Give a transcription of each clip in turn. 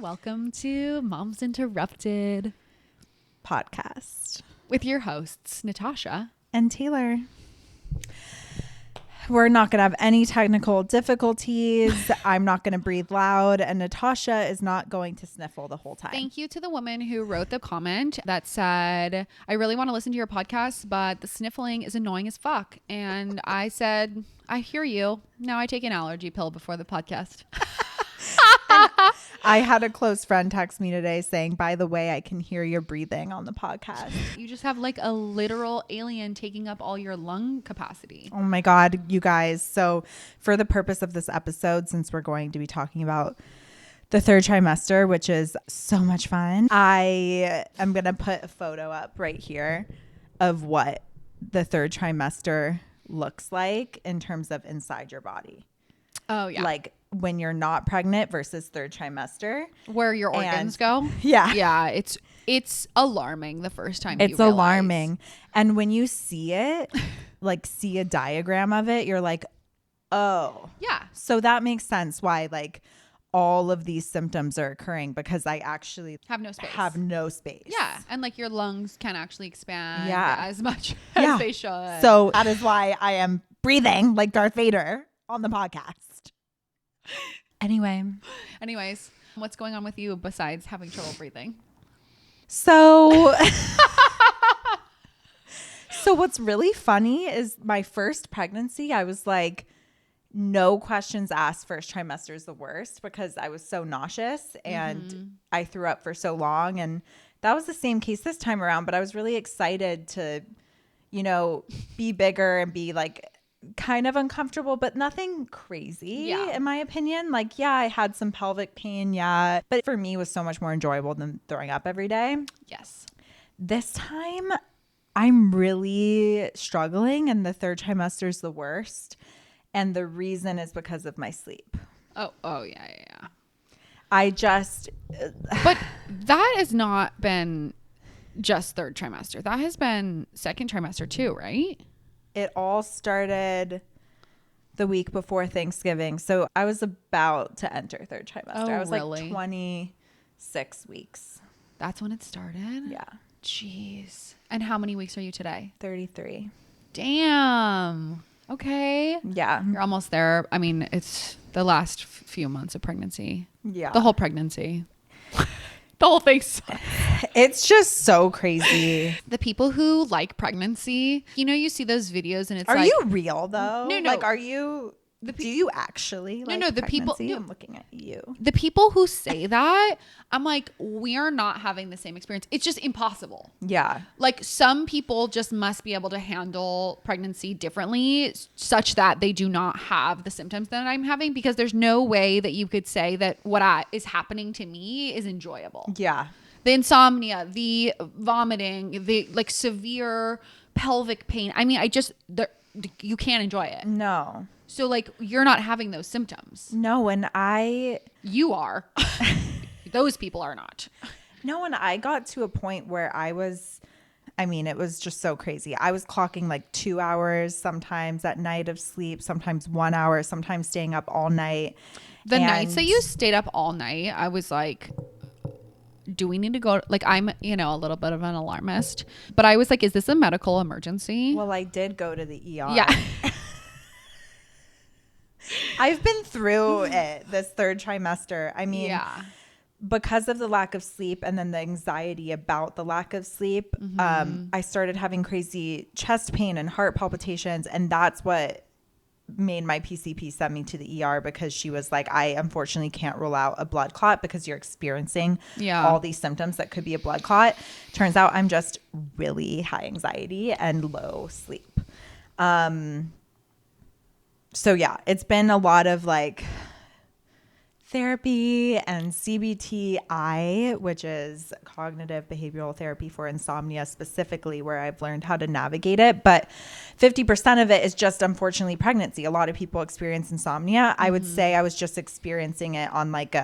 Welcome to Moms Interrupted podcast with your hosts, Natasha and Taylor. We're not going to have any technical difficulties. I'm not going to breathe loud, and Natasha is not going to sniffle the whole time. Thank you to the woman who wrote the comment that said, I really want to listen to your podcast, but the sniffling is annoying as fuck. And I said, I hear you. Now I take an allergy pill before the podcast. I had a close friend text me today saying, by the way, I can hear your breathing on the podcast. You just have like a literal alien taking up all your lung capacity. Oh my God, you guys. So for the purpose of this episode, since we're going to be talking about the third trimester, which is so much fun, I am going to put a photo up right here of what the third trimester looks like in terms of inside your body. Oh, yeah. Like when you're not pregnant versus third trimester. Where your organs go. Yeah. Yeah. It's alarming the first time it's alarming. And when you see it, like see a diagram of it, you're like, oh. Yeah. So that makes sense why like all of these symptoms are occurring, because I actually have no space. Yeah. And like your lungs can't actually expand as much as they should. So that is why I am breathing like Darth Vader on the podcast. Anyways, what's going on with you besides having trouble breathing? So what's really funny is my first pregnancy, I was like, no questions asked, first trimester is the worst, because I was so nauseous and I threw up for so long. And that was the same case this time around, but I was really excited to, be bigger and be like kind of uncomfortable, but nothing crazy in my opinion. Like, I had some pelvic pain. But for me it was so much more enjoyable than throwing up every day. Yes. This time I'm really struggling, and the third trimester is the worst. And the reason is because of my sleep. Oh yeah. But that has not been just third trimester. That has been second trimester too, right? It all started the week before Thanksgiving. So I was about to enter third trimester. I was really? like 26 weeks. That's when it started? Yeah. Jeez. And how many weeks are you today? 33. Damn. Okay. Yeah. You're almost there. I mean, it's the last few months of pregnancy. Yeah. The whole pregnancy. The whole thing sucks. It's just so crazy. The people who like pregnancy, you see those videos and it's Are like... you real though? No. Like, are you... Do you actually like the people... pregnancy? I'm looking at you. The people who say that, I'm like, we are not having the same experience. It's just impossible. Yeah. Like some people just must be able to handle pregnancy differently such that they do not have the symptoms that I'm having, because there's no way that you could say that what is happening to me is enjoyable. Yeah. The insomnia, the vomiting, the like severe pelvic pain. I mean, you can't enjoy it. No. So like you're not having those symptoms. No, and you are. Those people are not. No, and I got to a point where it was just so crazy. I was clocking like 2 hours sometimes at night of sleep, sometimes 1 hour, sometimes staying up all night. The nights that you stayed up all night, I was like, do we need to go? Like, I'm, a little bit of an alarmist, but I was like, is this a medical emergency? Well, I did go to the ER. Yeah. I've been through it this third trimester. I mean, because of the lack of sleep and then the anxiety about the lack of sleep, I started having crazy chest pain and heart palpitations. And that's what made my PCP send me to the ER, because she was like, I unfortunately can't rule out a blood clot because you're experiencing all these symptoms that could be a blood clot. Turns out I'm just really high anxiety and low sleep. So it's been a lot of like therapy and CBTI, which is cognitive behavioral therapy for insomnia specifically, where I've learned how to navigate it. But 50% of it is just, unfortunately, pregnancy. A lot of people experience insomnia. I would say I was just experiencing it on like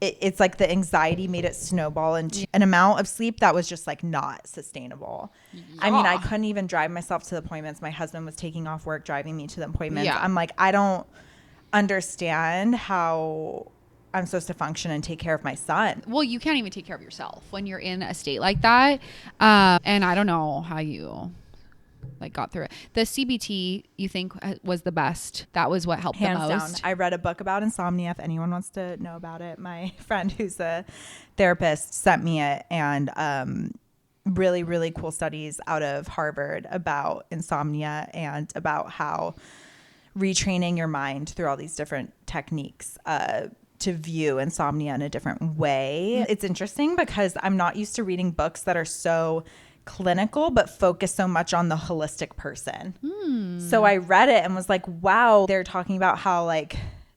it's like the anxiety made it snowball into an amount of sleep that was just like not sustainable. Yeah. I mean, I couldn't even drive myself to the appointments. My husband was taking off work, driving me to the appointments. Yeah. I'm like, I don't understand how I'm supposed to function and take care of my son. Well, you can't even take care of yourself when you're in a state like that. And I don't know how you like got through it. The CBT you think was the best? That was what helped Hands the most? down. I read a book about insomnia. If anyone wants to know about it, my friend who's a therapist sent me it, and really, really cool studies out of Harvard about insomnia and about how retraining your mind through all these different techniques to view insomnia in a different way. It's interesting because I'm not used to reading books that are so clinical but focus so much on the holistic person. So I read it and was like, wow, they're talking about how like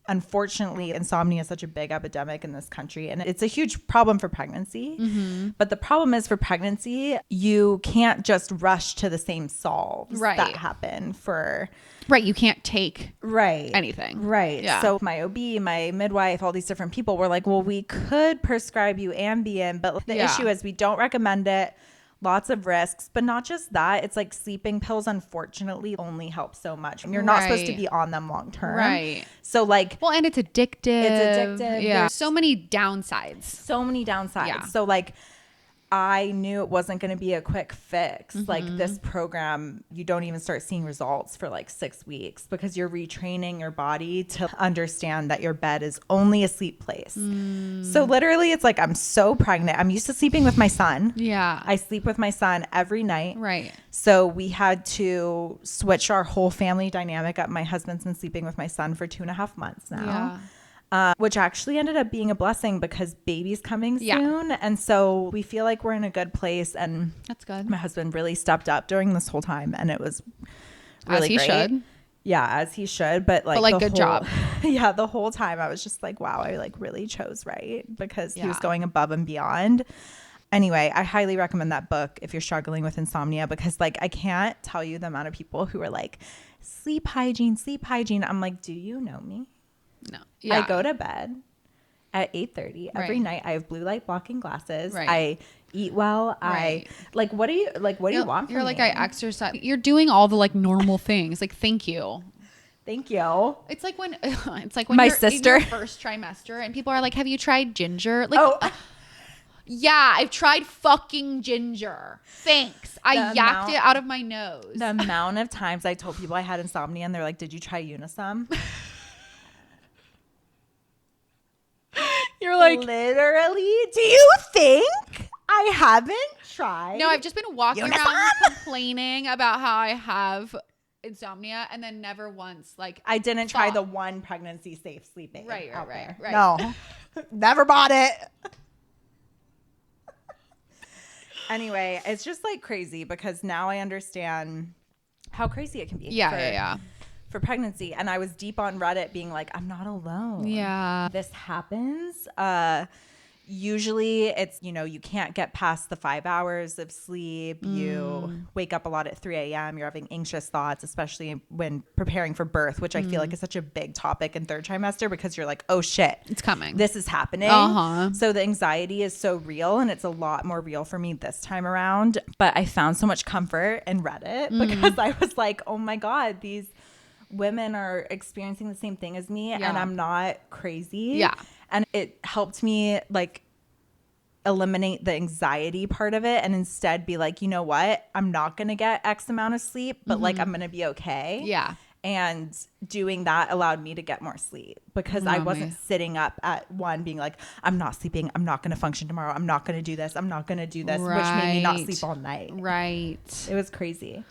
unfortunately insomnia is such a big epidemic in this country, and it's a huge problem for pregnancy. But the problem is for pregnancy, you can't just rush to the same solves that happen for you can't take anything. Yeah. So my OB, my midwife, all these different people were like, well, we could prescribe you Ambien, but the issue is we don't recommend it. Lots of risks, but not just that. It's like sleeping pills, unfortunately, only help so much. You're not supposed to be on them long term. Right. So like, well, and it's addictive. Yeah. There's so many downsides. Yeah. So like, I knew it wasn't going to be a quick fix. Like this program, you don't even start seeing results for like 6 weeks because you're retraining your body to understand that your bed is only a sleep place. So literally it's like, I'm so pregnant. I'm used to sleeping with my son. Yeah. I sleep with my son every night. Right. So we had to switch our whole family dynamic up. My husband's been sleeping with my son for 2.5 months now. Yeah. Which actually ended up being a blessing because baby's coming soon. And so we feel like we're in a good place. And that's good. My husband really stepped up during this whole time. And it was really as he great. Should. Yeah, as he should. But like good job. Yeah, the whole time I was just like, wow, I like really chose right because he was going above and beyond. Anyway, I highly recommend that book if you're struggling with insomnia because like I can't tell you the amount of people who are like, sleep hygiene. I'm like, do you know me? No. Yeah. I go to bed at 8:30 every night. I have blue light blocking glasses. I eat well. I like, what do you want from me? You're like, I exercise. You're doing all the like normal things. Like, thank you. It's like when my you're sister in your first trimester and people are like, have you tried ginger? Like, yeah, I've tried fucking ginger. Thanks. I yacked it out of my nose. The amount of times I told people I had insomnia and they're like, did you try Unisum? You're like, literally, do you think I haven't tried? No, I've just been walking around complaining about how I have insomnia and then never once like I didn't try the one pregnancy safe sleeping. Right. No, never bought it. Anyway, it's just like crazy because now I understand how crazy it can be. For pregnancy. And I was deep on Reddit being like, I'm not alone. Yeah. This happens. Usually it's, you can't get past the 5 hours of sleep. You wake up a lot at 3 a.m. You're having anxious thoughts, especially when preparing for birth, which I feel like is such a big topic in third trimester because you're like, oh shit, it's coming. This is happening. So the anxiety is so real and it's a lot more real for me this time around. But I found so much comfort in Reddit because I was like, oh my God, these women are experiencing the same thing as me and I'm not crazy. Yeah. And it helped me like eliminate the anxiety part of it and instead be like, you know what? I'm not going to get X amount of sleep, but like I'm going to be okay. Yeah. And doing that allowed me to get more sleep because I wasn't sitting up at 1 being like, I'm not sleeping. I'm not going to function tomorrow. I'm not going to do this. I'm not going to do this, which made me not sleep all night. Right. It was crazy.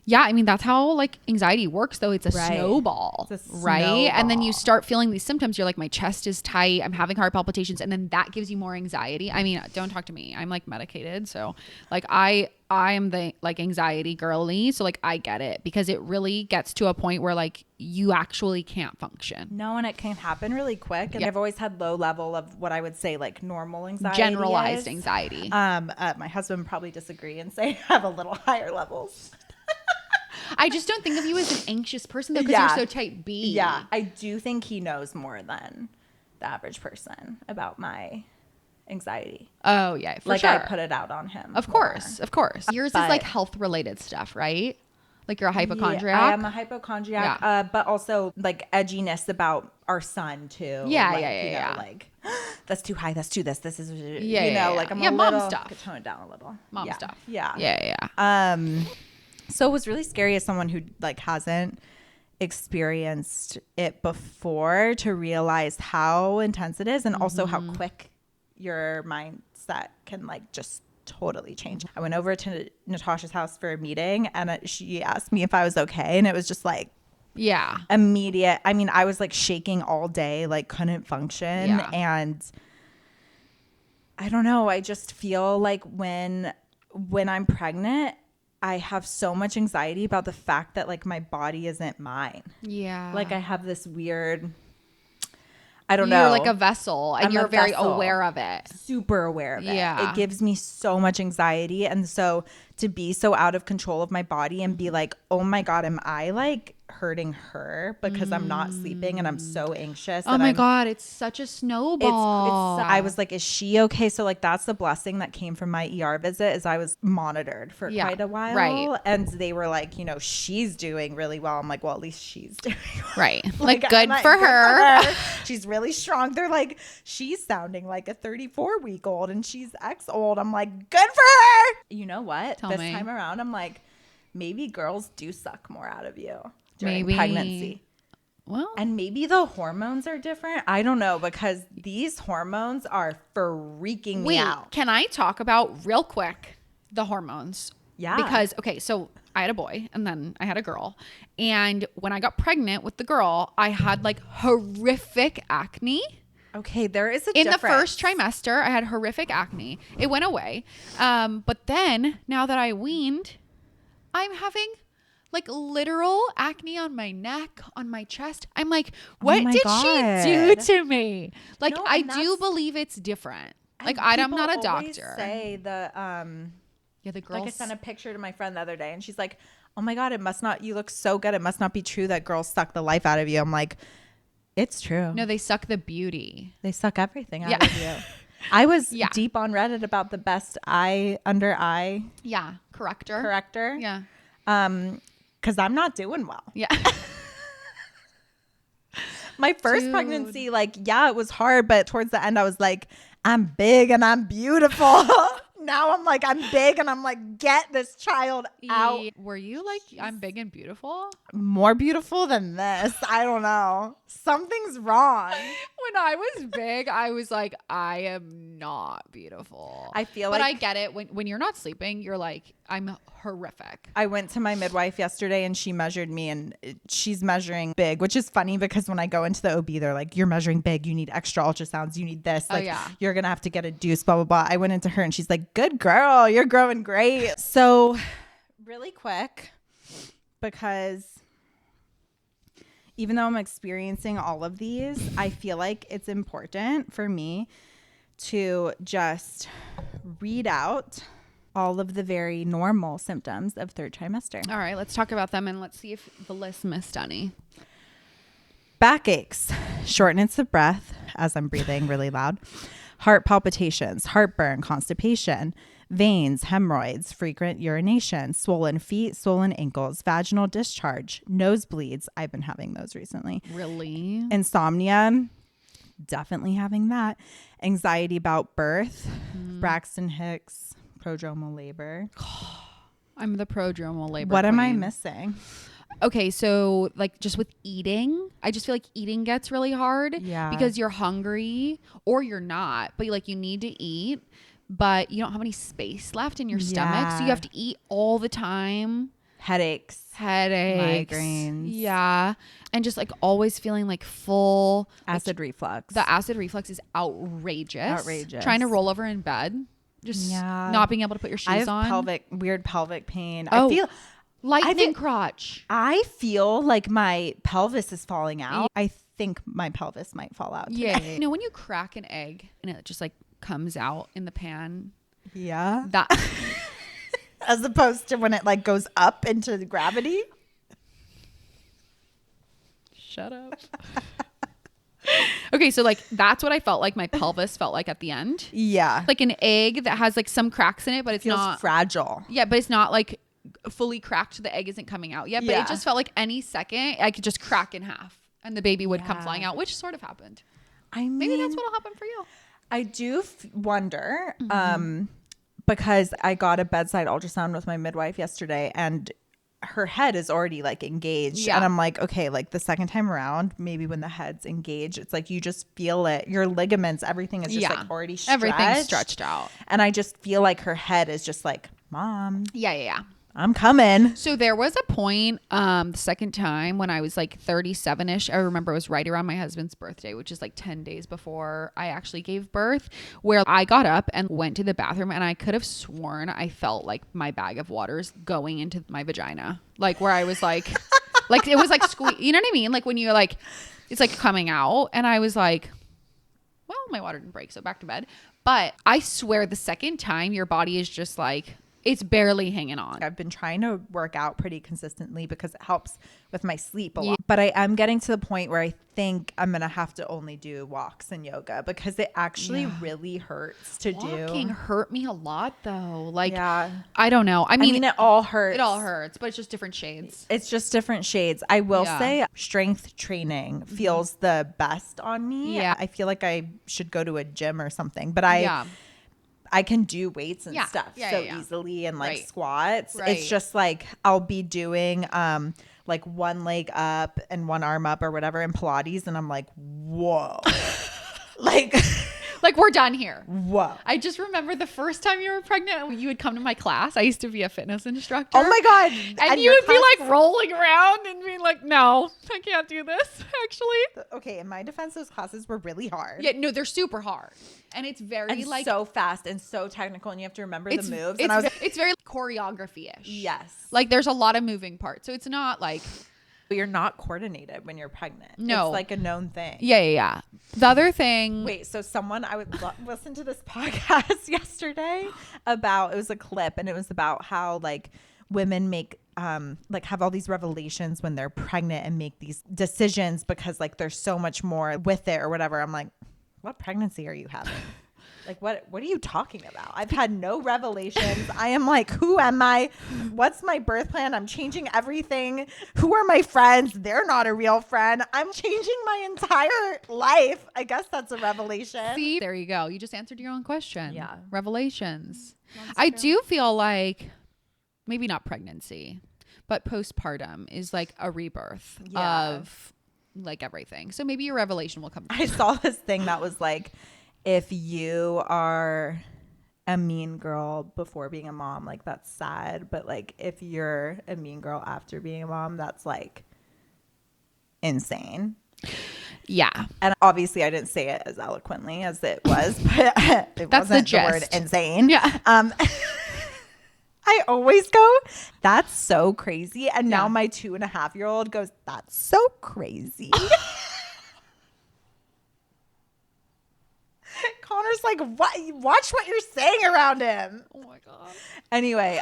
Yeah, I mean, that's how like anxiety works though. It's a snowball, right? And then you start feeling these symptoms. You're like, my chest is tight. I'm having heart palpitations. And then that gives you more anxiety. I mean, don't talk to me. I'm like medicated. So like I am the like anxiety girly. So like I get it because it really gets to a point where like you actually can't function. No, and it can happen really quick. And I've always had low level of what I would say like normal anxiety. Generalized anxiety. My husband would probably disagree and say I have a little higher levels. I just don't think of you as an anxious person though because you're so type B. Yeah, I do think he knows more than the average person about my anxiety. Oh yeah, for like sure. I put it out on him. Of course. Yours is like health related stuff, right? Like you're a hypochondriac? Yeah, I am a hypochondriac, but also like edginess about our son too. Yeah, like, yeah. Like that's too high. That's too this. This is like I'm yeah, a mom little stuff. could tone it down a little. Mom stuff. Yeah. So it was really scary as someone who like hasn't experienced it before to realize how intense it is and also how quick your mindset can like just totally change. I went over to Natasha's house for a meeting and she asked me if I was okay, and it was just like immediate. I mean, I was like shaking all day, like couldn't function. And I don't know, I just feel like when I'm pregnant, I have so much anxiety about the fact that like my body isn't mine. Yeah. Like I have this weird, I don't know. You're like a vessel and you're very aware of it. Super aware of it. Yeah. It gives me so much anxiety. And so to be so out of control of my body and be like, oh my God, am I like hurting her because I'm not sleeping and I'm so anxious? Oh my God, it's such a snowball. I was like, is she okay? So like that's the blessing that came from my ER visit is I was monitored for quite a while. Right. And they were like, she's doing really well. I'm like, well, at least she's doing well. Right. like good for her. She's really strong. They're like, she's sounding like a 34-week-old and she's X old. I'm like, good for her. You know what? This time around, I'm like, maybe girls do suck more out of you during pregnancy. Well, and maybe the hormones are different. I don't know, because these hormones are freaking me out. Can I talk about real quick the hormones? Yeah. Because, okay, so I had a boy and then I had a girl. And when I but pregnant with the girl, I had like horrific acne. Okay, there is a in difference. the first trimester, I had horrific acne. It went away. But then now that I weaned, I'm having like literal acne on my neck, on my chest. I'm like, what did she do to me? Like, no, I do believe it's different. Like, I'm not a doctor. Say the the girls. Like I sent a picture to my friend the other day, and she's like, "Oh my God, it must not. You look so good. It must not be true that girls suck the life out of you." I'm like, it's true. No, they suck the beauty. They suck everything out of you. I was deep on Reddit about the best under eye. Yeah, corrector. Yeah. Because I'm not doing well. Yeah. My first pregnancy, like, it was hard, but towards the end, I was like, I'm big and I'm beautiful. Now I'm like, I'm big and I'm like, get this child out. Were you like, I'm big and beautiful? More beautiful than this? I don't know. Something's wrong. When I was big, I was like, I am not beautiful. I feel but I get it. When you're not sleeping, you're like, I'm horrific. I went to my midwife yesterday and she measured me and she's measuring big, which is funny because when I go into the OB, they're like, you're measuring big. You need extra ultrasounds. You need this. Like, you're going to have to get a deuce, blah, blah, blah. I went into her and she's like, good girl. You're growing great. So really quick, because even though I'm experiencing all of these, I feel like it's important for me to just read out all of the very normal symptoms of third trimester. All right, let's talk about them and let's see if the list missed any. Backaches, shortness of breath as I'm breathing really loud, heart palpitations, heartburn, constipation, veins, hemorrhoids, frequent urination, swollen feet, swollen ankles, vaginal discharge, nosebleeds. I've been having those recently. Really? Insomnia, definitely having that. Anxiety about birth, Braxton Hicks, prodromal labor. I'm the prodromal labor. What am I queen. missing? Okay, so like just with eating, I just feel like eating gets really hard. Yeah. Because you're hungry or you're not, but you need to eat, but you don't have any space left in your stomach. So you have to eat all the time. Headaches. Migraines. Yeah. And just like always feeling like full. Acid reflux. The acid reflux is outrageous. Trying to roll over in bed. Just not being able to put your shoes on. Weird pelvic pain. Oh, I feel lightning crotch. I feel like my pelvis is falling out. I think my pelvis might fall out today. Yeah. You know, when you crack an egg and it just like comes out in the pan. Yeah. That as opposed to when it like goes up into the gravity. Shut up. Okay, so like that's what I felt like my pelvis felt like at the end. Yeah. Like an egg that has like some cracks in it, but it's feels not fragile. Yeah, but it's not like fully cracked. The egg isn't coming out yet, but Yeah. it just felt like any second I could just crack in half and the baby would come Yeah. flying out, which sort of happened. I mean, Maybe that's what'll happen for you. I do wonder, because I got a bedside ultrasound with my midwife yesterday, and her head is already like engaged. Yeah. And I'm like, okay, like the second time around, maybe when the head's engaged, it's like you just feel it. Your ligaments, everything is just like already stretched. Everything's stretched out. And I just feel like her head is just like, Mom, Yeah. I'm coming. So there was a point, the second time when I was like 37-ish, I remember it was right around my husband's birthday, which is like 10 days before I actually gave birth, where I got up and went to the bathroom and I could have sworn I felt like my bag of waters going into my vagina. Like where I was like, like it was like you know what I mean? Like when you're like, it's like coming out, and I was like, well, my water didn't break, so back to bed. But I swear the second time your body is just like, it's barely hanging on. I've been trying to work out pretty consistently because it helps with my sleep a lot. But I am getting to the point where I think I'm going to have to only do walks and yoga because it actually really hurts to do. Walking hurt me a lot though. Like, Yeah. I don't know. I mean, it all hurts. It all hurts, but it's just different shades. It's just different shades. I will say strength training feels the best on me. Yeah. I feel like I should go to a gym or something, but I can do weights and stuff easily and like squats. Right. It's just like I'll be doing like one leg up and one arm up or whatever in Pilates, and I'm like, whoa. Like we're done here. Whoa. I just remember the first time you were pregnant, you would come to my class. I used to be a fitness instructor. Oh my God. And you would be like rolling around and being like, no, I can't do this actually. Okay, in my defense, those classes were really hard. Yeah, no, they're super hard. And it's very And like so fast and so technical, and you have to remember the moves. And it's very choreography-ish. Yes. Like there's a lot of moving parts. So it's not like, But you're not coordinated when you're pregnant. No. It's like a known thing. Yeah. The other thing. Wait, so I would listen to this podcast yesterday about, it was a clip, and it was about how like women make like have all these revelations when they're pregnant and make these decisions because like there's so much more with it or whatever. I'm like, what pregnancy are you having? Like, what are you talking about? I've had no revelations. I am like, who am I? What's my birth plan? I'm changing everything. Who are my friends? They're not a real friend. I'm changing my entire life. I guess that's a revelation. See, there you go. You just answered your own question. Yeah. Revelations. I do feel like maybe not pregnancy, but postpartum is like a rebirth of like everything. So maybe your revelation will come. I saw this thing that was like, if you are a mean girl before being a mom, like that's sad. But like if you're a mean girl after being a mom, that's like insane. Yeah. And obviously I didn't say it as eloquently as it was, but it That's wasn't the the word gist. insane. Yeah. I always go, that's so crazy. And now my 2.5-year-old goes, that's so crazy. Connor's like, what? Watch what you're saying around him. Oh my God. Anyway,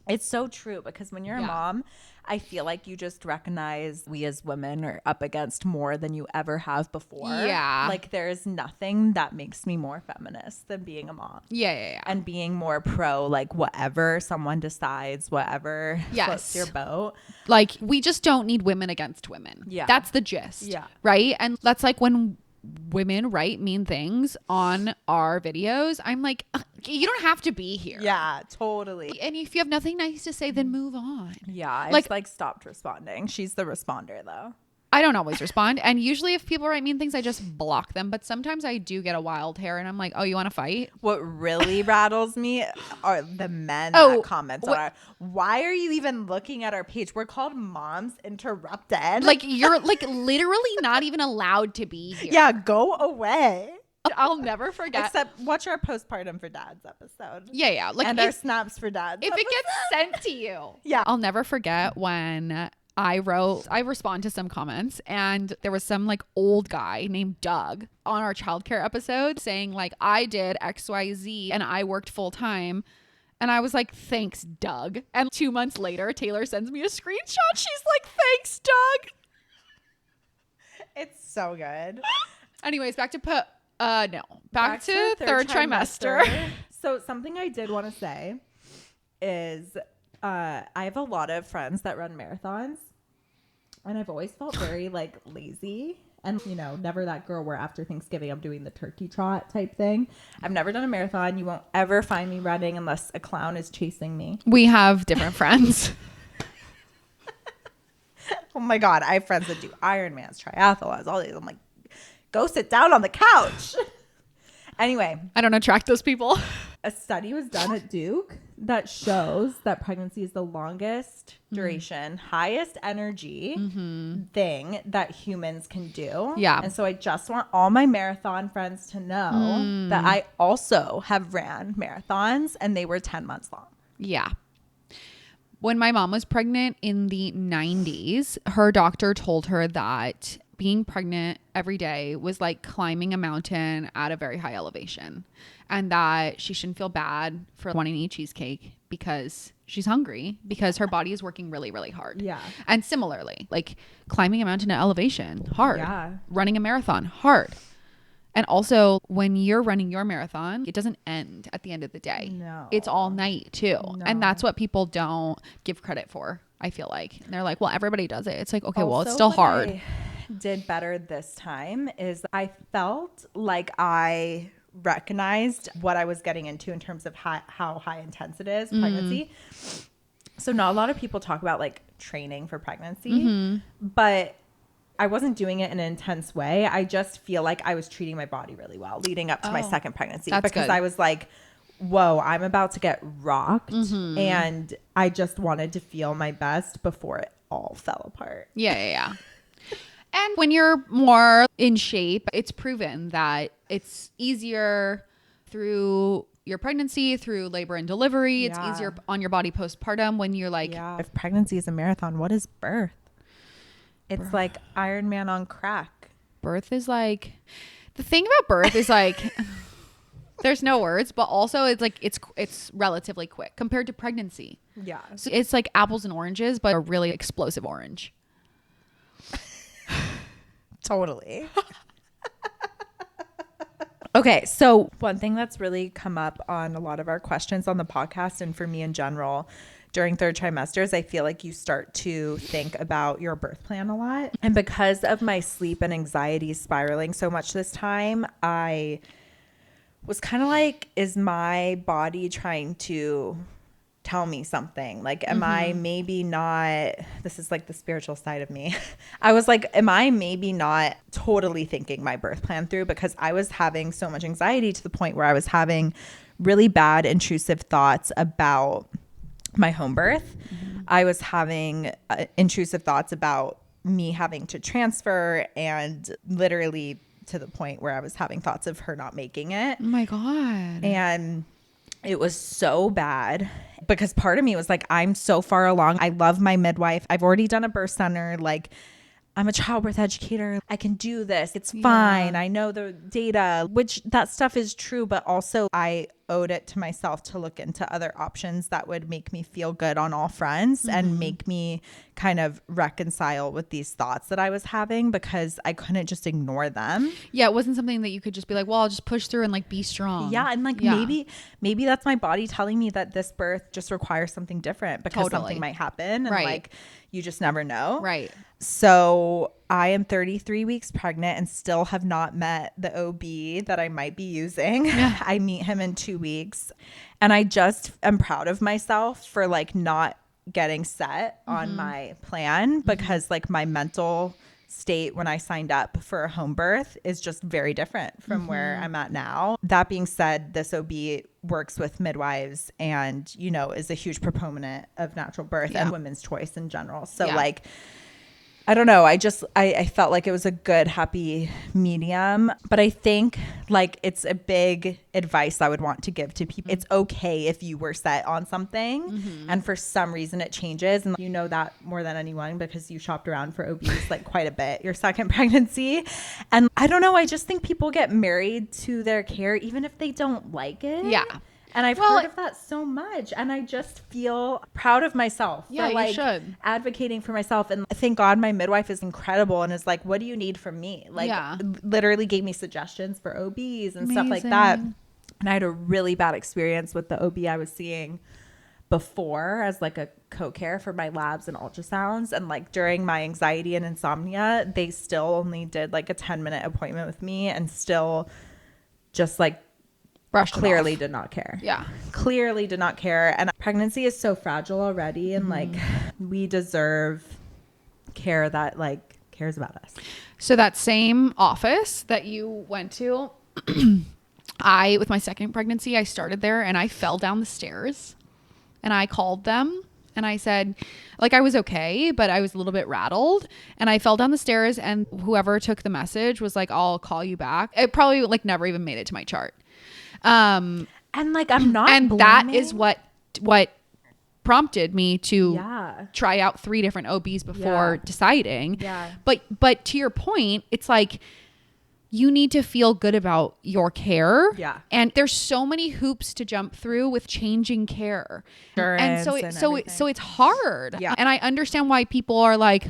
it's so true because when you're a mom, I feel like you just recognize we as women are up against more than you ever have before. Yeah. Like there's nothing that makes me more feminist than being a mom. Yeah. And being more pro, like whatever someone decides, whatever floats your boat. Like we just don't need women against women. Yeah. That's the gist. Yeah. Right. And that's like when women write mean things on our videos, I'm like, you don't have to be here. Yeah, totally. And if you have nothing nice to say, then move on. Yeah, I Like- just like stopped responding. She's the responder though. I don't always respond. And usually if people write mean things, I just block them. But sometimes I do get a wild hair and I'm like, oh, you want to fight? What really rattles me are the men Oh, that comment on our, why are you even looking at our page? We're called Moms Interrupted. Like you're like literally not even allowed to be here. yeah, go away. I'll never forget. Except watch our postpartum for dads episode. Yeah. Like And our snaps for dads. if it gets sent to you. Yeah. I'll never forget when I respond to some comments and there was some like old guy named Doug on our childcare episode saying like, I did XYZ and I worked full time. And I was like, thanks, Doug. And 2 months later, Taylor sends me a screenshot. She's like, thanks, Doug. It's so good. Anyways, back to third trimester. So something I did want to say is I have a lot of friends that run marathons, and I've always felt very like lazy and, you know, never that girl where after Thanksgiving I'm doing the turkey trot type thing. I've never done a marathon. You won't ever find me running unless a clown is chasing me. We have different friends. Oh my God. I have friends that do Ironmans, triathlons, all these. I'm like, go sit down on the couch. Anyway, I don't attract those people. a study was done at Duke that shows that pregnancy is the longest duration, highest energy thing that humans can do. Yeah. And so I just want all my marathon friends to know that I also have ran marathons and they were 10 months long. Yeah. When my mom was pregnant in the 90s, her doctor told her that being pregnant every day was like climbing a mountain at a very high elevation, and that she shouldn't feel bad for wanting to eat cheesecake because she's hungry, because her body is working really, really hard. Yeah. And similarly, like climbing a mountain at elevation, hard. Yeah. Running a marathon, hard. And also, when you're running your marathon, it doesn't end at the end of the day. No. It's all night too. No. And that's what people don't give credit for, I feel like. And they're like, well, everybody does it. It's like, okay, well, it's Also, still what hard. I did better this time is I felt like I recognized what I was getting into in terms of how high intense it is, pregnancy. So not a lot of people talk about like training for pregnancy, but I wasn't doing it in an intense way. I just feel like I was treating my body really well leading up to my second pregnancy, because good. I was like, whoa, I'm about to get rocked. And I just wanted to feel my best before it all fell apart. Yeah. And when you're more in shape, it's proven that it's easier through your pregnancy, through labor and delivery. It's easier on your body postpartum when you're like, If pregnancy is a marathon, what is birth? It's like Iron Man on crack. birth is like, the thing about birth is like, there's no words, but also it's like, it's relatively quick compared to pregnancy. Yeah. So it's like apples and oranges, but a really explosive orange. Totally. Okay, so one thing that's really come up on a lot of our questions on the podcast, and for me in general, during third trimesters, I feel like you start to think about your birth plan a lot. And because of my sleep and anxiety spiraling so much this time, I was kind of like, is my body trying to tell me something? Like, am I maybe not, this is like the spiritual side of me. I was like, am I maybe not totally thinking my birth plan through? Because I was having so much anxiety to the point where I was having really bad intrusive thoughts about my home birth. I was having intrusive thoughts about me having to transfer, and literally to the point where I was having thoughts of her not making it. Oh my God. And it was so bad because part of me was like, I'm so far along. I love my midwife. I've already done a birth center. Like, I'm a childbirth educator. I can do this. It's fine. I know the data, which that stuff is true. But also I owed it to myself to look into other options that would make me feel good on all fronts and make me kind of reconcile with these thoughts that I was having, because I couldn't just ignore them. Yeah, it wasn't something that you could just be like, well, I'll just push through and like be strong. Yeah. And like maybe that's my body telling me that this birth just requires something different, because something might happen. And like, you just never know. Right. So I am 33 weeks pregnant and still have not met the OB that I might be using. Yeah. I meet him in 2 weeks. And I just am proud of myself for like not getting set on my plan, because like my mental state when I signed up for a home birth is just very different from where I'm at now. That being said, this OB works with midwives and, you know, is a huge proponent of natural birth and women's choice in general. So like, I don't know. I felt like it was a good, happy medium. But I think like it's a big advice I would want to give to people. It's okay if you were set on something and for some reason it changes. And you know that more than anyone because you shopped around for OBs like quite a bit, your second pregnancy. And I don't know. I just think people get married to their care even if they don't like it. Yeah. And I've heard of that so much. And I just feel proud of myself for like you should. advocating for myself. And thank God my midwife is incredible and is like, what do you need from me? Like literally gave me suggestions for OBs and stuff like that. And I had a really bad experience with the OB I was seeing before as like a co-care for my labs and ultrasounds, and like during my anxiety and insomnia, they still only did like a 10-minute appointment with me and still just like Brushed it clearly off. did not care. Yeah. Clearly did not care. And pregnancy is so fragile already, and like we deserve care that like cares about us. So that same office that you went to, with my second pregnancy, I started there and I fell down the stairs and I called them and I said, like, I was okay, but I was a little bit rattled, and I fell down the stairs, and whoever took the message was like, I'll call you back. It probably like never even made it to my chart. And like, I'm not and blaming. that is what prompted me to Yeah. try out 3 different OBs before deciding. Yeah. But to your point, it's like you need to feel good about your care. Yeah. And there's so many hoops to jump through with changing care. And so it's hard. Yeah. And I understand why people are like,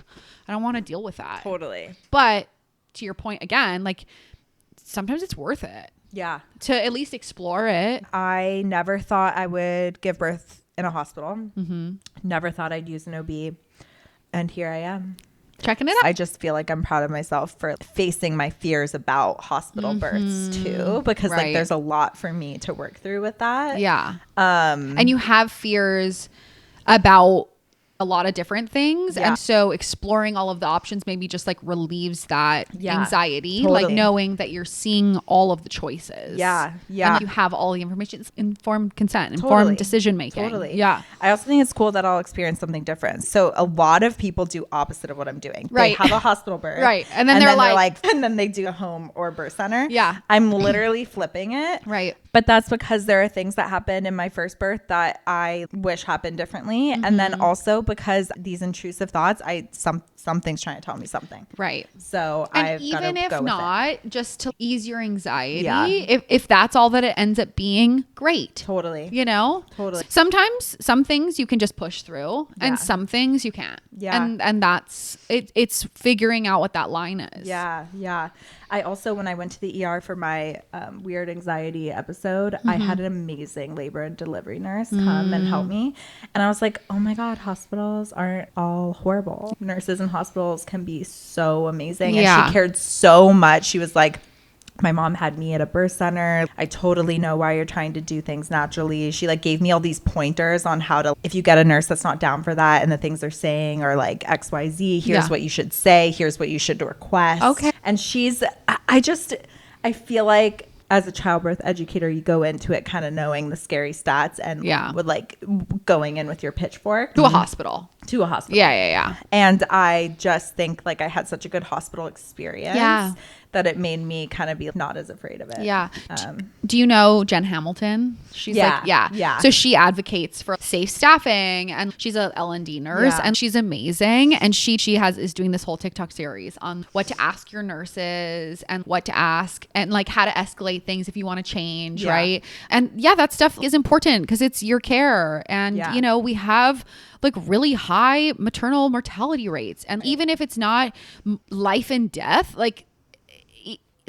I don't want to deal with that. Totally. But to your point again, like sometimes it's worth it Yeah. to at least explore it. I never thought I would give birth in a hospital. Never thought I'd use an OB. And here I am. Checking it out. I just feel like I'm proud of myself for facing my fears about hospital births too, because like Right. there's a lot for me to work through with that. Yeah. And you have fears about a lot of different things. Yeah. And so exploring all of the options maybe just like relieves that Yeah, anxiety, totally. like knowing that you're seeing all of the choices. Yeah, yeah. And you have all the information. It's informed consent, Totally. informed decision making. Totally. Yeah. I also think it's cool that I'll experience something different. So a lot of people do opposite of what I'm doing. Right. They have a hospital birth. Right. And then they're like and then they do a home or birth center. Yeah. I'm literally flipping it. Right. But that's because there are things that happened in my first birth that I wish happened differently. And then also because these intrusive thoughts, something's trying to tell me something. Right. So And I've got even to if go with it. not, just to ease your anxiety, Yeah. if that's all that it ends up being, great. Totally. You know? Totally. Sometimes some things you can just push through Yeah. and some things you can't. Yeah. And that's it, it's figuring out what that line is. Yeah, yeah. I also, when I went to the ER for my weird anxiety episode, I had an amazing labor and delivery nurse come and help me. And I was like, oh my God, hospitals aren't all horrible. Nurses in hospitals can be so amazing. Yeah. And she cared so much. She was like, my mom had me at a birth center. I totally know why you're trying to do things naturally. She like gave me all these pointers on how to, if you get a nurse that's not down for that and the things they're saying are like XYZ, here's what you should say, here's what you should request. Okay. And I feel like as a childbirth educator, you go into it kind of knowing the scary stats and with like going in with your pitchfork To a hospital. to a hospital. Yeah. And I just think like I had such a good hospital experience that it made me kind of be not as afraid of it. Yeah. Do you know Jen Hamilton? She's Yeah. So she advocates for safe staffing, and she's a L&D nurse and she's amazing. And she is doing this whole TikTok series on what to ask your nurses and what to ask and like how to escalate things if you want to change. Right. And that stuff is important because it's your care. And, you know, we have like really high maternal mortality rates. And even if it's not life and death, like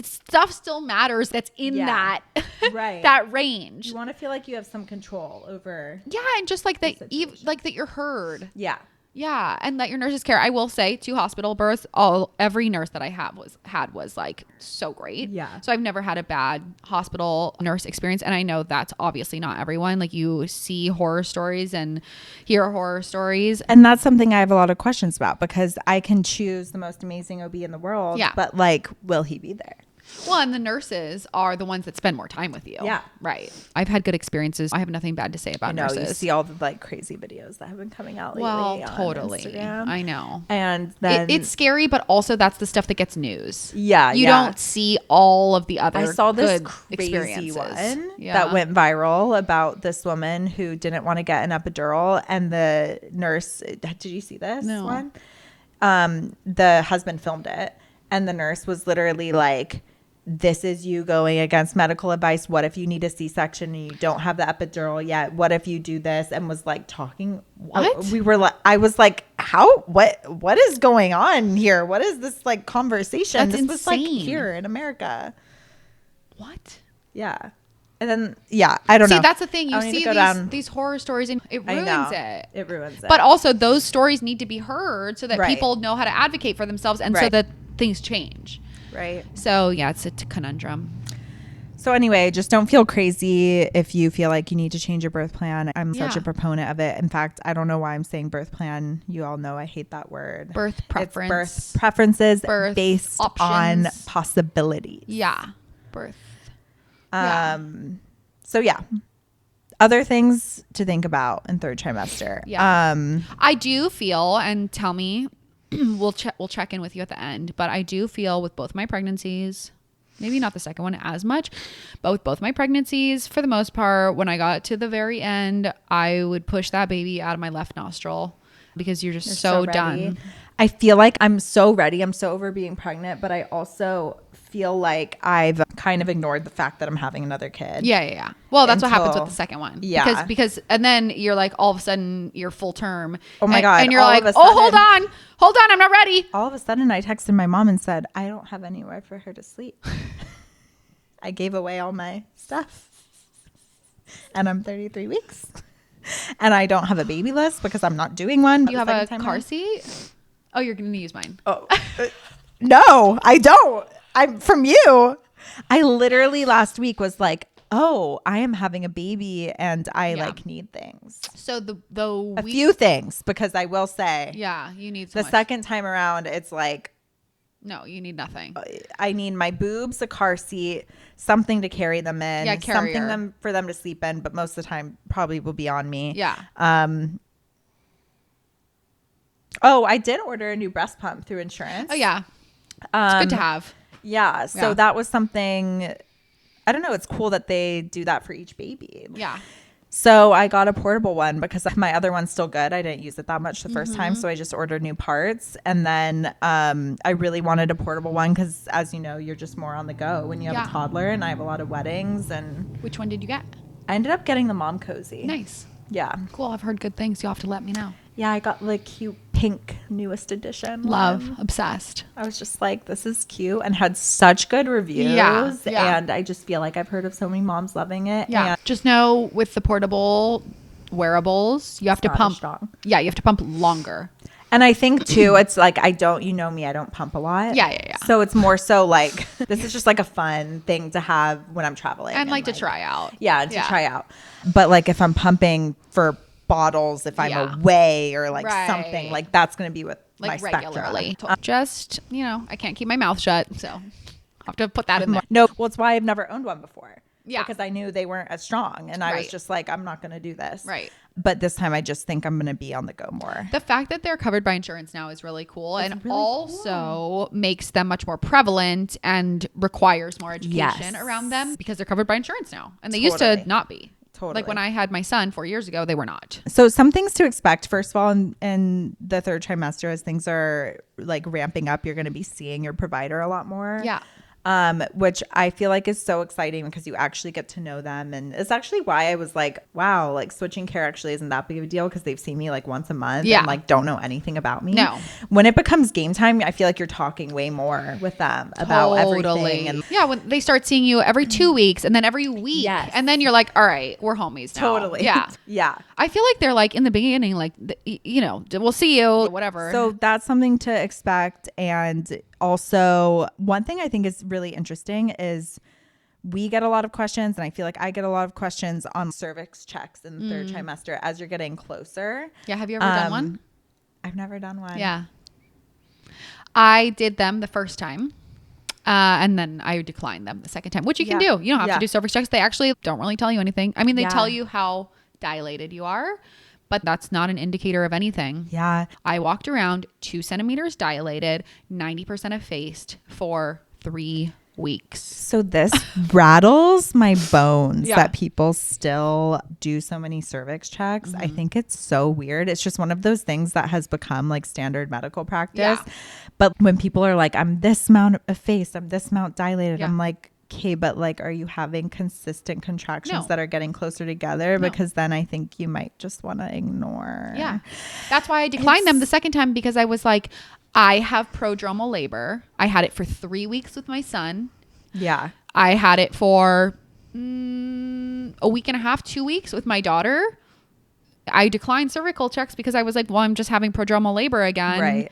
stuff still matters that's in that that range. You want to feel like you have some control over. Yeah, and just like that, like that you're heard. Yeah, and that your nurses care. I will say, 2 hospital births, every nurse that I had was like so great. Yeah. So I've never had a bad hospital nurse experience, and I know that's obviously not everyone. Like you see horror stories and hear horror stories, and that's something I have a lot of questions about because I can choose the most amazing OB in the world. Yeah. But like, will he be there? Well, and the nurses are the ones that spend more time with you. Yeah. Right. I've had good experiences. I have nothing bad to say about nurses. You see all the like crazy videos that have been coming out lately. Well, on totally. Instagram. I know. And then It's scary, but also that's the stuff that gets news. Yeah. You don't see all of the other I saw this good crazy experiences. one that went viral about this woman who didn't want to get an epidural, and the nurse, did you see this one? The husband filmed it, and the nurse was literally like, this is you going against medical advice. What if you need a C-section and you don't have the epidural yet? What if you do this? And was like talking. What? I was like, what is going on here? What is this like conversation? That's this was like insane. here in America. What? Yeah. And then, I don't know. See, that's the thing. You I don't need see to go these horror stories and it ruins it. It ruins it. But also those stories need to be heard so that Right. people know how to advocate for themselves and so Right. that things change. Right. So yeah, it's a conundrum. So anyway, just don't feel crazy if you feel like you need to change your birth plan. I'm such Yeah. a proponent of it. In fact, I don't know why I'm saying birth plan. You all know I hate that word. Birth preference. It's birth preferences Birth based options. on possibilities. Yeah. Birth. So yeah. Other things to think about in third trimester. Yeah. I do feel, and tell me, we'll check in with you at the end, but I do feel with both my pregnancies, maybe not the second one as much, but with both my pregnancies, for the most part, when I got to the very end, I would push that baby out of my left nostril because you're just so done. I feel like I'm so ready. I'm so over being pregnant, but I also feel like I've kind of ignored the fact that I'm having another kid. Yeah. Well, that's what happens with the second one. Yeah. Because and then you're like, all of a sudden you're full term. Oh my God. And you're like, hold on, I'm not ready. All of a sudden I texted my mom and said, I don't have anywhere for her to sleep. I gave away all my stuff and I'm 33 weeks and I don't have a baby list because I'm not doing one. You have a car seat? Oh, you're going to use mine. Oh, no, I don't. I'm from you. I literally last week was like, oh, I am having a baby and I like need things. So a few things, because I will say, you need so the much. second time around, it's like, no, you need nothing. I need my boobs, a car seat, something to carry them in, something for them to sleep in, but most of the time probably will be on me. Yeah. Oh, I did order a new breast pump through insurance. Oh yeah. It's good to have. Yeah. So that was something, I don't know. It's cool that they do that for each baby. Yeah. So I got a portable one because my other one's still good. I didn't use it that much the first time. So I just ordered new parts. And then I really wanted a portable one because, as you know, you're just more on the go when you have a toddler, and I have a lot of weddings. And which one did you get? I ended up getting the Mom Cozy. Nice. Yeah. Cool. I've heard good things. You'll have to let me know. Yeah, I got the cute pink newest edition. Love. Obsessed. I was just like, this is cute, and had such good reviews. Yeah. And I just feel like I've heard of so many moms loving it. Yeah. And just know with the portable wearables, you have to pump. Yeah, you have to pump longer. And I think too, it's like, you know me, I don't pump a lot. Yeah. So it's more so like, this is just like a fun thing to have when I'm traveling. And like to try out. Yeah, try out. But like if I'm pumping for bottles, if I'm away or like something, like that's going to be with like my regularly. Spectra. Just, I can't keep my mouth shut. So I'll have to put that in there. No, well, it's why I've never owned one before. Yeah. Because I knew they weren't as strong. And I was just like, I'm not going to do this. Right. But this time I just think I'm going to be on the go more. The fact that they're covered by insurance now is really cool. And really also makes them much more prevalent and requires more education around them because they're covered by insurance now. And they used to not be. Totally. Like when I had my son 4 years ago, they were not. So some things to expect, first of all, in the third trimester, as things are like ramping up, you're going to be seeing your provider a lot more. Yeah. Which I feel like is so exciting because you actually get to know them. And it's actually why I was like, wow, like switching care actually isn't that big of a deal because they've seen me like once a month and like don't know anything about me. No. When it becomes game time, I feel like you're talking way more with them about everything. And when they start seeing you every 2 weeks and then every week. Yes. And then you're like, all right, we're homies now. Totally. Yeah. Yeah. I feel like they're like in the beginning, like, we'll see you, whatever. So that's something to expect. And also, one thing I think is really interesting is we get a lot of questions, and I feel like I get a lot of questions on cervix checks in the third trimester as you're getting closer. Yeah. Have you ever done one? I've never done one. Yeah. I did them the first time. And then I declined them the second time, which you can do. You don't have to do cervix checks. They actually don't really tell you anything. I mean, they tell you how dilated you are, but that's not an indicator of anything. Yeah. I walked around 2 centimeters dilated, 90% effaced for 3 weeks. So this rattles my bones that people still do so many cervix checks. I think it's so weird. It's just one of those things that has become like standard medical practice. Yeah. But when people are like, I'm this amount effaced, I'm this amount dilated, I'm like, okay, but like, are you having consistent contractions that are getting closer together? No. Because then I think you might just want to ignore. Yeah. That's why I declined them the second time, because I was like, I have prodromal labor. I had it for 3 weeks with my son. Yeah. I had it for a week and a half, 2 weeks with my daughter. I declined cervical checks because I was like, well, I'm just having prodromal labor again. Right.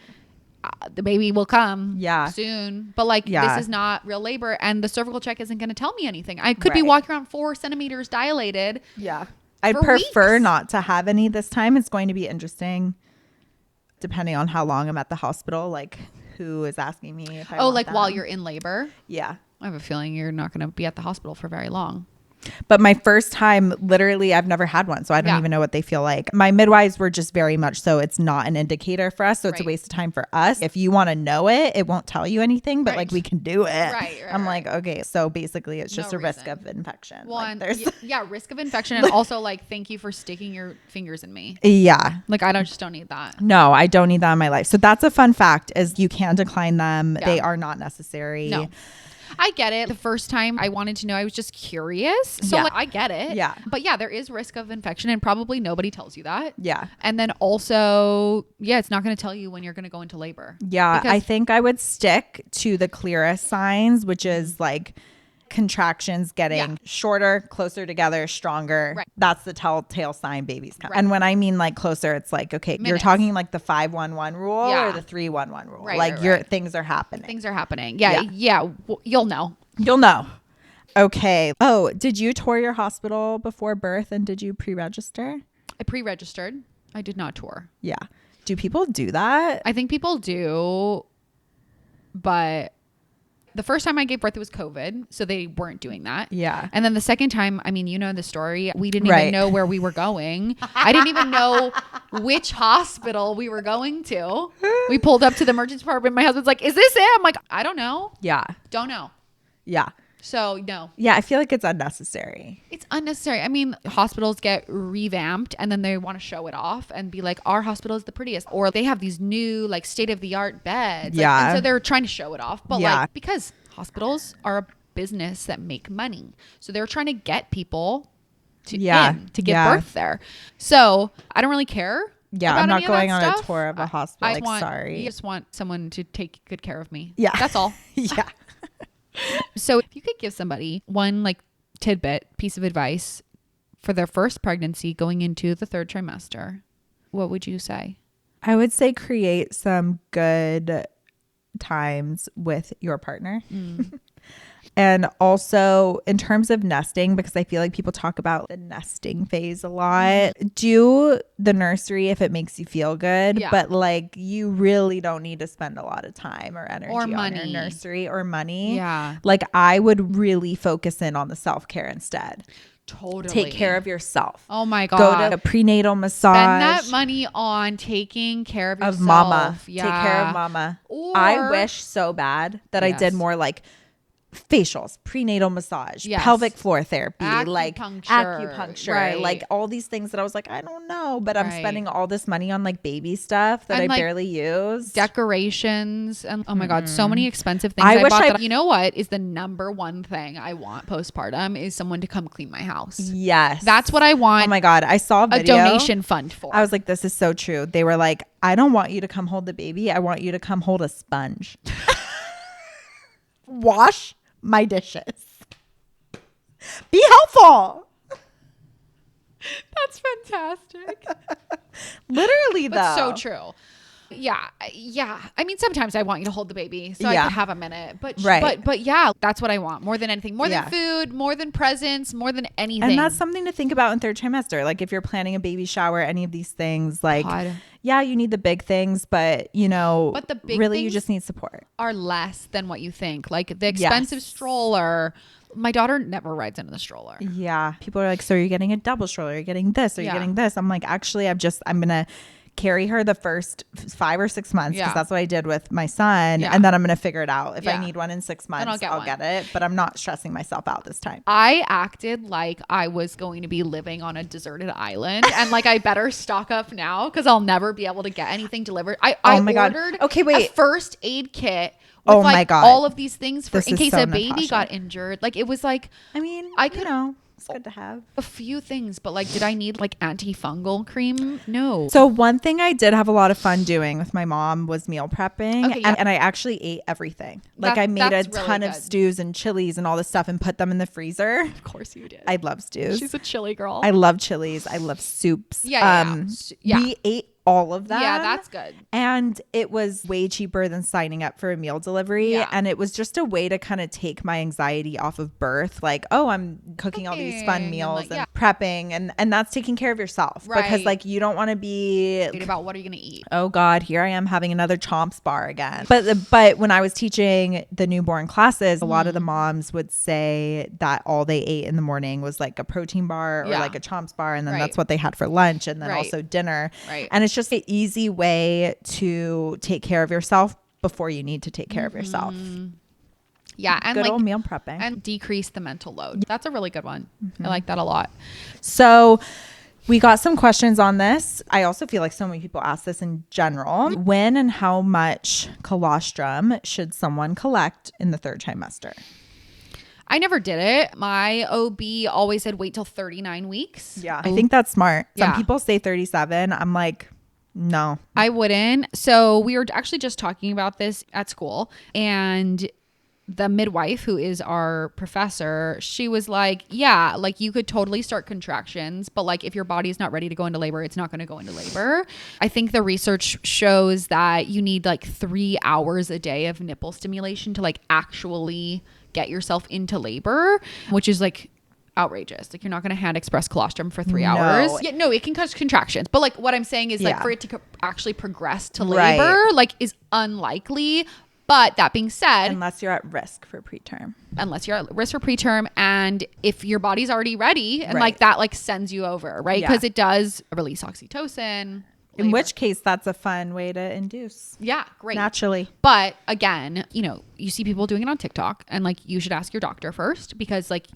The baby will come Yeah. soon. But like, Yeah. this is not real labor. And the cervical check isn't going to tell me anything. I could be Right. walking around 4 centimeters dilated. Yeah. I'd for prefer weeks. not to have any this time. It's going to be interesting depending on how long I'm at the hospital, like who is asking me if I Oh, want like them. while you're in labor? Yeah. I have a feeling you're not going to be at the hospital for very long. But my first time, literally, I've never had one. So I don't Yeah. even know what they feel like. My midwives were just very much so it's not an indicator for us. So it's a Right. waste of time for us. If you want to know it, it won't tell you anything, but Right. like we can do it. Right, I'm right. like, okay, so basically it's just No a risk reason. of infection. Well, Like, and there's risk of infection. And also like, thank you for sticking your fingers in me. yeah. Like, I just don't need that. No, I don't need that in my life. So that's a fun fact is you can decline them. Yeah. They are not necessary. No. I get it. The first time I wanted to know, I was just curious. So Yeah. like, I get it. Yeah. But yeah, there is risk of infection and probably nobody tells you that. Yeah. And then also, yeah, it's not going to tell you when you're going to go into labor. Yeah. Because- I think I would stick to the clearest signs, which is like contractions getting Yeah. shorter, closer together, stronger. Right. That's the telltale sign babies come. Right. And when I mean like closer, it's like, okay, you're Minutes. talking like the 5-1-1 rule Yeah. or the 3-1-1 rule. Right, like right, your right. things are happening. Things are happening. Yeah. Yeah. Yeah. You'll know. You'll know. Okay. Oh, did you tour your hospital before birth and did you pre-register? I pre-registered. I did not tour. Yeah. Do people do that? I think people do, but the first time I gave birth, it was COVID. So they weren't doing that. Yeah. And then the second time, I mean, you know the story. We didn't Right. even know where we were going. I didn't even know which hospital we were going to. We pulled up to the emergency department. My husband's like, is this it? I'm like, I don't know. Yeah. Don't know. Yeah. So no, Yeah. I feel like it's unnecessary. it's unnecessary. I mean, hospitals get revamped and then they want to show it off and be like, our hospital is the prettiest. Or they have these new like state of the art beds. Like, Yeah. and so they're trying to show it off. But Yeah. like, because hospitals are a business that make money. So they're trying to get people to Yeah. to give Yeah. birth there. So I don't really care. Yeah, about I'm not any of that going on a stuff. tour of a hospital. Like, I sorry. just want someone to take good care of me. Yeah. That's all. Yeah. So if you could give somebody one like tidbit piece of advice for their first pregnancy going into the 3rd trimester, what would you say? I would say create some good times with your partner. And also in terms of nesting, because I feel like people talk about the nesting phase a lot, do the nursery if it makes you feel good. Yeah. But like you really don't need to spend a lot of time or energy Or on your money. nursery or money. Yeah. Like I would really focus in on the self-care instead. Totally. Take care of yourself. Oh my God. Go to a prenatal massage. Spend that money on taking care of yourself. Of mama. Yeah. Take care of mama. Or- I wish so bad that I Yes. did more like facials, prenatal massage, Yes. pelvic floor therapy, like Acupuncture. acupuncture, Right. like all these things that I was like, I don't know, but I'm Right. spending all this money on like baby stuff that And, I like, barely use. Decorations and oh my God, so many expensive things. I wish bought I- that, you know what is the number one thing I want postpartum is someone to come clean my house. Yes. That's what I want. Oh my God. I saw a a video. donation fund for. I was like, this is so true. They were like, I don't want you to come hold the baby. I want you to come hold a sponge. Wash my dishes. Be helpful. That's fantastic. Literally, But though. so true. Yeah. I mean, sometimes I want you to hold the baby so I Yeah. can have a minute. But Right. but yeah, that's what I want more than anything. More Yeah. than food, more than presents, more than anything. And that's something to think about in 3rd trimester. Like if you're planning a baby shower, any of these things, like, God. yeah, you need the big things, but you know, But the big really you things- just need support. are less than what you think. Like the expensive stroller. My daughter never rides in the stroller. Yeah. People are like, so you're getting a double stroller, you're getting this, or you're Yeah. getting this. I'm like, actually, I'm going to carry her the first 5 or 6 months because Yeah. that's what I did with my son. Yeah. And then I'm going to figure it out. If Yeah. I need one in 6 months, I'll get I'll one. get it. But I'm not stressing myself out this time. I acted like I was going to be living on a deserted island and like I better stock up now because I'll never be able to get anything delivered. I Oh my God. ordered Okay, wait. a first aid kit with Oh my like God. all of these things for This in is case so a baby Natasha. got injured. Like it was like I mean, I you could know, It's good to have. A few things, but like, did I need like antifungal cream? No. So one thing I did have a lot of fun doing with my mom was meal prepping. Okay, yeah. And I actually ate everything. Like I made a ton of stews and chilies and all this stuff and put them in the freezer. Of course you did. I love stews. She's a chili girl. I love chilies. I love soups. Yeah. We ate all of them. Yeah, that's good. And it was way cheaper than signing up for a meal delivery. Yeah. And it was just a way to kind of take my anxiety off of birth. Like, oh, I'm cooking all these fun meals and prepping. And that's taking care of yourself. Right. Because like you don't want to be about what are you going to eat? Oh God, here I am having another Chomps bar again. But when I was teaching the newborn classes, a lot of the moms would say that all they ate in the morning was like a protein bar or like a Chomps bar. And then that's what they had for lunch and then also dinner. Right. And it's just an easy way to take care of yourself before you need to take care of yourself. Yeah. And good old meal prepping. And decrease the mental load. That's a really good one. I like that a lot. So we got some questions on this. I also feel like so many people ask this in general. When and how much colostrum should someone collect in the third trimester? I never did it. My OB always said wait till 39 weeks. Yeah. I think that's smart. Some Yeah. people say 37. I'm like, no. I wouldn't. So we were actually just talking about this at school, and the midwife, who is our professor, she was like, yeah, like you could totally start contractions, but like if your body is not ready to go into labor, it's not going to go into labor. I think the research shows that you need like 3 hours a day of nipple stimulation to like actually get yourself into labor, which is like outrageous. Like you're not going to hand express colostrum for 3 hours. Yeah, no, it can cause contractions. But like what I'm saying is like for it to actually progress to labor, like is unlikely. But that being said, unless you're at risk for preterm, and if your body's already ready and like that, like sends you over, right? Because it does release oxytocin. In which case, that's a fun way to induce. Yeah, great. Naturally. But again, you know, you see people doing it on TikTok, and like you should ask your doctor first, because like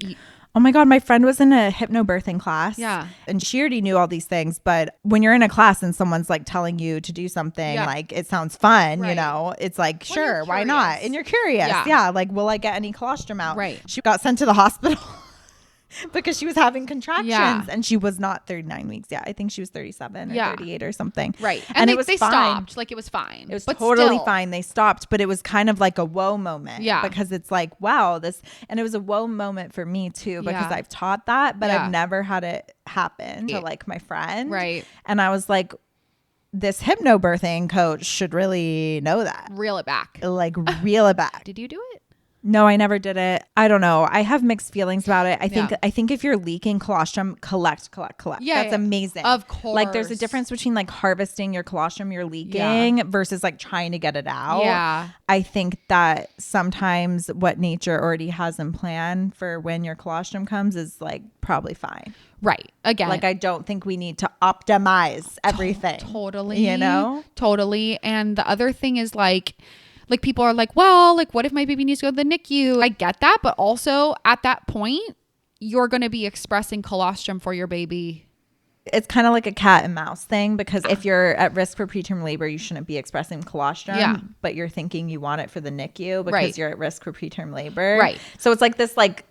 oh my God, my friend was in a hypnobirthing class. Yeah. And she already knew all these things. But when you're in a class and someone's like telling you to do something, like it sounds fun, you know, it's like, sure, why not? And you're curious. Yeah. Like, will I get any colostrum out? Right. She got sent to the hospital because she was having contractions. Yeah. And she was not 39 weeks. Yeah. I think she was 37 or 38 or something. Right. And it was they fine. stopped. Like it was fine. It was but totally still. fine. They stopped, but it was kind of like a whoa moment. Yeah. Because it's like, wow, this, and it was a whoa moment for me too, because I've taught that, but I've never had it happen to like my friend. Right. And I was like, this hypnobirthing coach should really know that. Reel it back. Like reel it back. Did you do it? No, I never did it. I don't know. I have mixed feelings about it. I think if you're leaking colostrum, collect. Yeah, that's amazing. Of course. Like there's a difference between like harvesting your colostrum you're leaking versus like trying to get it out. Yeah. I think that sometimes what nature already has in plan for when your colostrum comes is like probably fine. Right. Again. Like I don't think we need to optimize everything. Totally. You know? Totally. And the other thing is like people are like, well, like what if my baby needs to go to the NICU? I get that. But also at that point, you're going to be expressing colostrum for your baby. It's kind of like a cat and mouse thing, because if you're at risk for preterm labor, you shouldn't be expressing colostrum, but you're thinking you want it for the NICU because you're at risk for preterm labor. Right. So it's like this, like,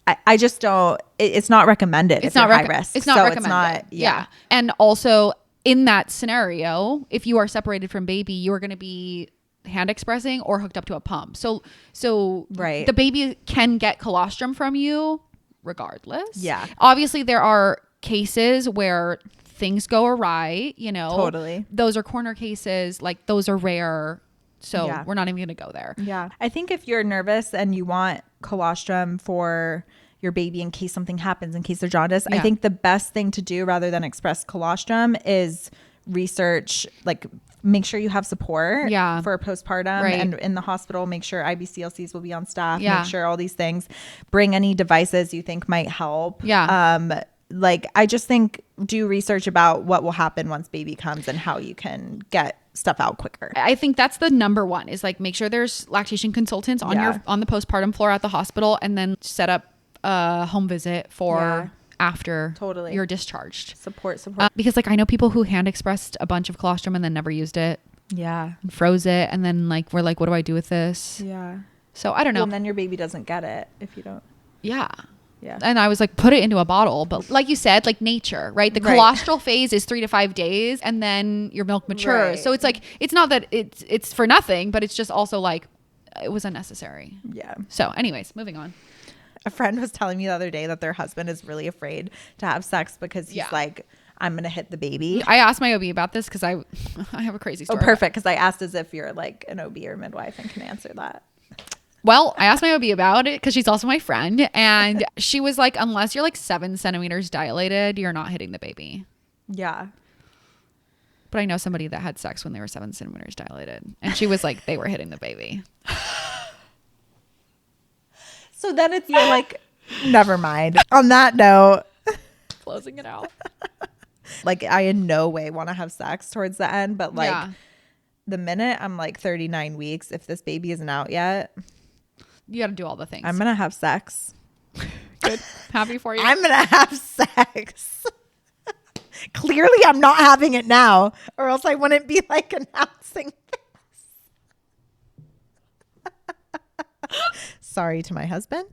I just don't, it's not recommended. It's not high risk. It's not recommended. Yeah. And also in that scenario, if you are separated from baby, you are going to be hand expressing or hooked up to a pump. So the baby can get colostrum from you regardless. Yeah. Obviously there are cases where things go awry, you know. Totally. Those are corner cases, like those are rare. So we're not even going to go there. Yeah. I think if you're nervous and you want colostrum for your baby in case something happens, in case they're jaundiced, I think the best thing to do rather than express colostrum is research, like make sure you have support for postpartum, and in the hospital, make sure IBCLCs will be on staff, make sure all these things, bring any devices you think might help. Like I just think do research about what will happen once baby comes and how you can get stuff out quicker. I think that's the number one, is like make sure there's lactation consultants on the postpartum floor at the hospital, and then set up a home visit for after you're discharged. Support. Because like I know people who hand expressed a bunch of colostrum and then never used it. Yeah. And froze it, and then like we're like, what do I do with this? Yeah. So I don't know. Well, and then your baby doesn't get it if you don't. Yeah. Yeah. And I was like, put it into a bottle. But like you said, like nature, right? The colostral phase is 3 to 5 days and then your milk matures. Right. So it's like, it's not that it's for nothing, but it's just also like, it was unnecessary. Yeah. So anyways, moving on. A friend was telling me the other day that their husband is really afraid to have sex because he's like, I'm going to hit the baby. I asked my OB about this because I have a crazy story. Oh, perfect. Because I asked as if you're like an OB or midwife and can answer that. Well, I asked my OB about it because she's also my friend. And she was like, unless you're like 7 centimeters dilated, you're not hitting the baby. Yeah. But I know somebody that had sex when they were 7 centimeters dilated. And she was like, they were hitting the baby. So then it's like, never mind. On that note, Closing it out. like I in no way want to have sex towards the end. But like the minute I'm like 39 weeks, if this baby isn't out yet, You got to do all the things. I'm going to have sex. Good. Happy for you. I'm going to have sex. Clearly, I'm not having it now, or else I wouldn't be like announcing this. Sorry to my husband.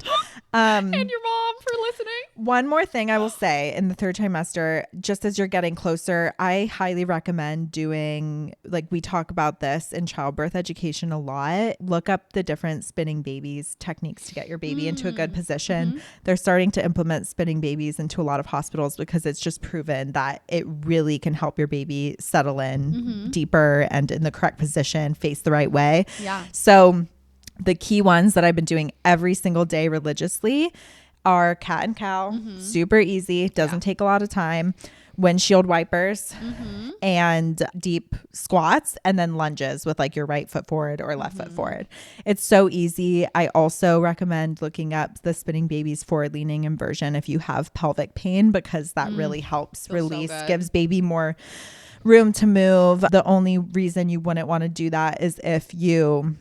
And your mom for listening. One more thing I will say in the 3rd trimester, just as you're getting closer, I highly recommend doing, like we talk about this in childbirth education a lot, look up the different spinning babies techniques to get your baby into a good position. They're starting to implement spinning babies into a lot of hospitals because it's just proven that it really can help your baby settle in deeper and in the correct position, face the right way. Yeah. So the key ones that I've been doing every single day religiously are cat and cow, super easy, doesn't take a lot of time, windshield wipers and deep squats, and then lunges with like your right foot forward or left foot forward. It's so easy. I also recommend looking up the spinning babies forward leaning inversion if you have pelvic pain, because that really helps release, gives baby more room to move. The only reason you wouldn't want to do that is if you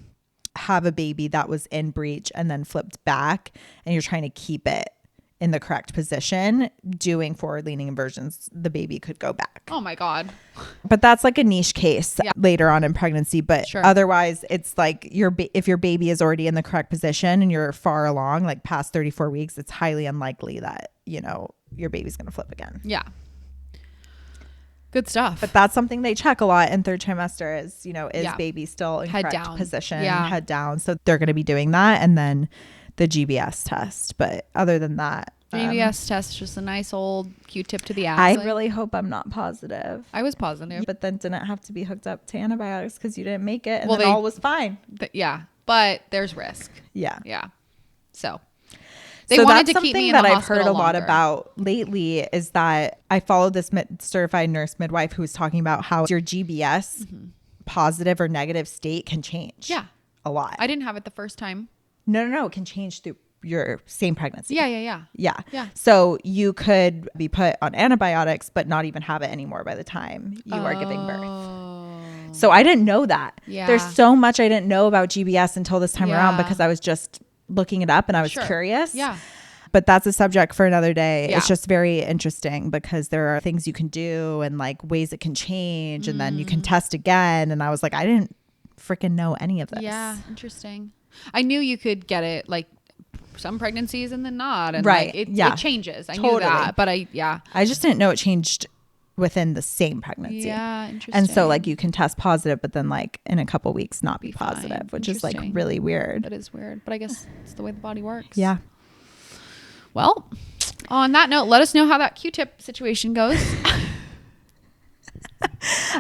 have a baby that was in breech and then flipped back and you're trying to keep it in the correct position. Doing forward leaning inversions, the baby could go back. Oh my God. But that's like a niche case later on in pregnancy. But otherwise it's like if your baby is already in the correct position and you're far along, like past 34 weeks, it's highly unlikely that, you know, your baby's going to flip again. Yeah. Good stuff. But that's something they check a lot in 3rd trimester is, you know, is baby still in head correct down position, head down. So they're going to be doing that. And then the GBS test. But other than that, GBS test is just a nice old Q-tip to the ass. I really hope I'm not positive. I was positive. But then didn't have to be hooked up to antibiotics because you didn't make it. And then all was fine. But there's risk. Yeah. Yeah. So they wanted to keep me in the hospital that I've heard a lot longer. about lately is that I followed this certified nurse midwife who was talking about how your GBS positive or negative state can change. Yeah. A lot. I didn't have it the first time. No. It can change through your same pregnancy. Yeah. So you could be put on antibiotics, but not even have it anymore by the time you are giving birth. So I didn't know that. Yeah. There's so much I didn't know about GBS until this time around because I was just looking it up and I was curious. Yeah. But that's a subject for another day. Yeah. It's just very interesting because there are things you can do and like ways it can change and then you can test again. And I was like, I didn't freaking know any of this. Yeah. Interesting. I knew you could get it like some pregnancies and then not. And right. Like, it changes. I knew that. But I just didn't know it changed within the same pregnancy. Yeah, interesting. And so like you can test positive, but then like in a couple weeks not be positive, which is like really weird. That is weird, but I guess it's the way the body works. Yeah. Well, on that note, let us know how that Q-tip situation goes.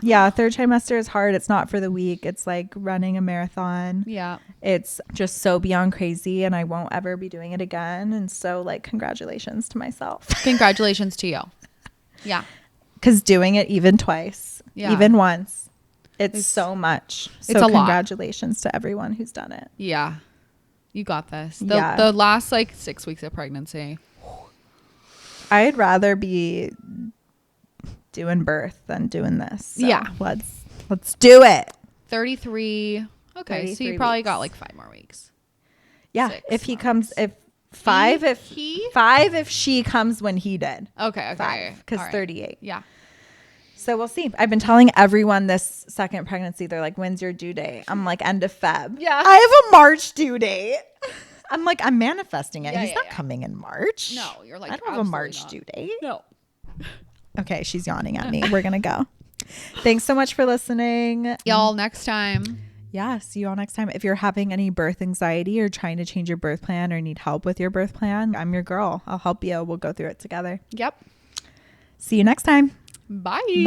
Yeah, 3rd trimester is hard. It's not for the weak. It's like running a marathon. Yeah. It's just so beyond crazy and I won't ever be doing it again. And so like congratulations to myself. Congratulations to you. Yeah. Because doing it even twice, even once, it's so much. So it's a congratulations to everyone who's done it. Yeah. You got this. The last like 6 weeks of pregnancy. I'd rather be doing birth than doing this. So let's do it. 33. Okay. So you probably got like 5 more weeks. Yeah. 6 if he months. comes, if 5, if she comes when he did. Okay. 5, because 38. Yeah. So we'll see. I've been telling everyone this second pregnancy, they're like, when's your due date? I'm like, end of Feb. Yeah. I have a March due date. I'm like, I'm manifesting it. Yeah, He's yeah, not yeah. coming in March. No, you're like, I don't have a absolutely March not. due date. No. Okay, she's yawning at me. We're going to go. Thanks so much for listening. Y'all, next time. Yeah, see you all next time. If you're having any birth anxiety or trying to change your birth plan or need help with your birth plan, I'm your girl. I'll help you. We'll go through it together. Yep. See you next time. Bye. Bye.